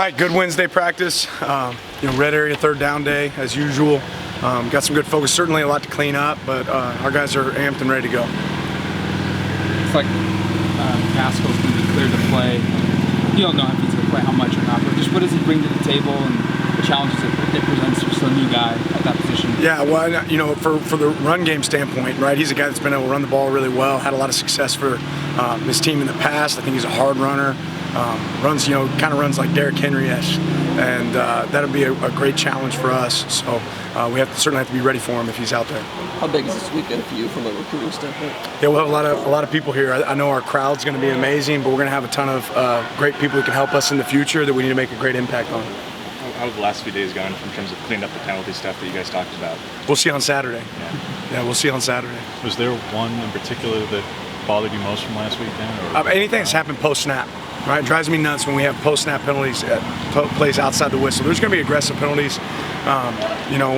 All right, good Wednesday practice. Red area, third down day, as usual. Got some good focus. Certainly a lot to clean up, but our guys are amped and ready to go. It's like Gaskell's going to be cleared to play. You don't know if he's going to play how much or not, but just what does he bring to the table and the challenges it presents for a new guy at that position? Yeah, well, for the run game standpoint, right, he's a guy that's been able to run the ball really well, had a lot of success for his team in the past. I think he's a hard runner. Kind of runs like Derrick Henry-ish, and that'll be a great challenge for us. So we certainly have to be ready for him if he's out there. How big is this weekend for you from a recruiting standpoint? Yeah, we'll have a lot of people here. I know our crowd's going to be amazing, but we're going to have a ton of great people who can help us in the future that we need to make a great impact on. How have the last few days gone in terms of cleaning up the penalty stuff that you guys talked about? We'll see on Saturday. Yeah, we'll see on Saturday. Was there one in particular that bothered you most from last week, Dan? Anything that's happened post-snap. Right, it drives me nuts when we have post-snap penalties plays outside the whistle. There's going to be aggressive penalties,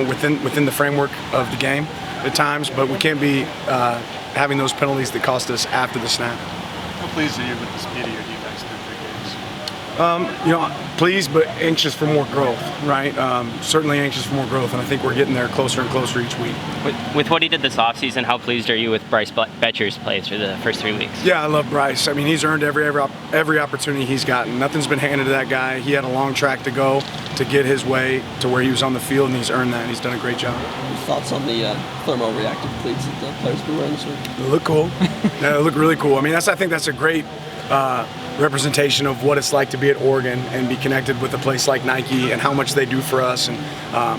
within the framework of the game at times, but we can't be having those penalties that cost us after the snap. How pleased are you with the speed of your defense through 3 games? Pleased but anxious for more growth, right? Certainly anxious for more growth, and I think we're getting there closer and closer each week. With what he did this offseason, how pleased are you with Bryce Betcher's plays for the first 3 weeks? Yeah, I love Bryce. I mean, he's earned every opportunity he's gotten. Nothing's been handed to that guy. He had a long track to go to get his way to where he was on the field, and he's earned that, and he's done a great job. Your thoughts on the thermoreactive cleats that the players been wearing this week? They look cool. Yeah, they look really cool. I mean, I think that's a great representation of what it's like to be at Oregon and be connected with a place like Nike and how much they do for us and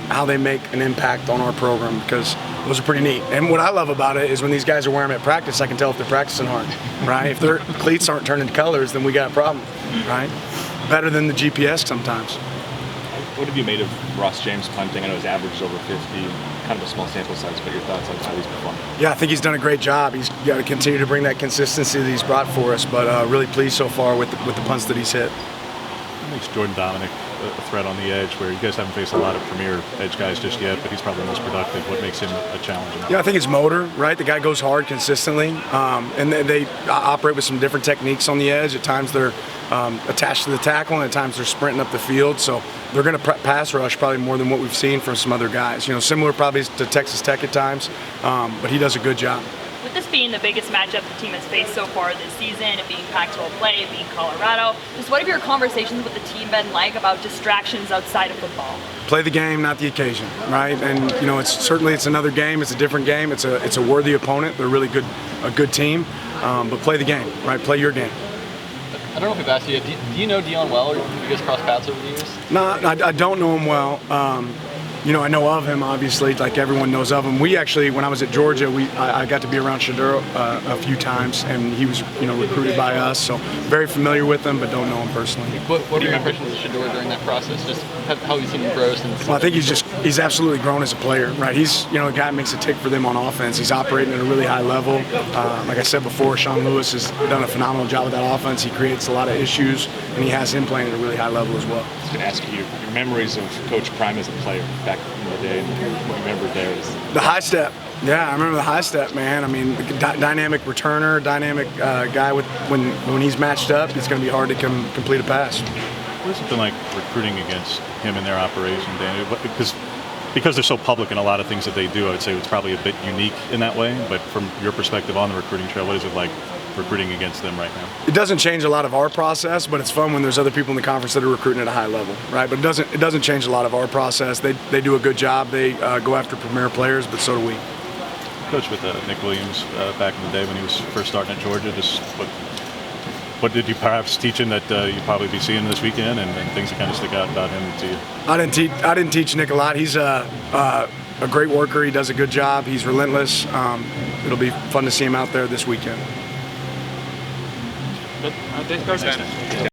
how they make an impact on our program, because those are pretty neat. And what I love about it is when these guys are wearing them at practice, I can tell if they're practicing hard, right? If their cleats aren't turning colors, then we got a problem, right? Better than the GPS sometimes. What have you made of Ross James punting? I know his average is over 50, kind of a small sample size, but your thoughts on how he's performed? Yeah, I think he's done a great job. He's got to continue to bring that consistency that he's brought for us, but really pleased so far with the punts that he's hit. What makes Jordan Dominic a threat on the edge, where you guys haven't faced a lot of premier edge guys just yet, but he's probably the most productive? What makes him a challenge? Yeah, I think it's motor, right? The guy goes hard consistently, and they operate with some different techniques on the edge. At times they're attached to the tackle, and at times they're sprinting up the field. So they're going to pass rush probably more than what we've seen from some other guys. Similar probably to Texas Tech at times, but he does a good job. With this being the biggest matchup the team has faced so far this season, it being Pac-12 play, it being Colorado, just what have your conversations with the team been like about distractions outside of football? Play the game, not the occasion, right? And it's another game. It's a different game. It's a worthy opponent. They're really a good team, but play the game, right? Play your game. I don't know if I've asked you, do you know Dion well, or have you guys crossed paths over the years? No, I don't know him well. I know of him, obviously, like everyone knows of him. We actually, when I was at Georgia, I got to be around Shaduro a few times, and he was, recruited by us, so very familiar with him, but don't know him personally. What are your impressions of Shaduro during that process? Just how he's seen him grow since? Well, I think he's absolutely grown as a player, right? He's, a guy that makes a tick for them on offense. He's operating at a really high level. Like I said before, Sean Lewis has done a phenomenal job with that offense. He creates a lot of issues, and he has him playing at a really high level as well. I was going to ask you your memories of Coach Prime as a player back in the day, and what you remember there is the high step. Yeah, I remember the high step, man. I mean, dynamic returner, dynamic guy with when he's matched up, it's going to be hard to complete a pass. What has it been like recruiting against him in their operation, Dan? Because they're so public in a lot of things that they do, I would say it's probably a bit unique in that way. But from your perspective on the recruiting trail, what is it like recruiting against them right now? It doesn't change a lot of our process, but it's fun when there's other people in the conference that are recruiting at a high level, right? But it doesn't change a lot of our process. They do a good job. They go after premier players, but so do we. Coach with Nick Williams back in the day when he was first starting at Georgia, just what did you perhaps teach him that you'll probably be seeing this weekend, and things that kind of stick out about him to you? I didn't teach Nick a lot. He's a great worker. He does a good job. He's relentless. It'll be fun to see him out there this weekend. Thanks, Coach.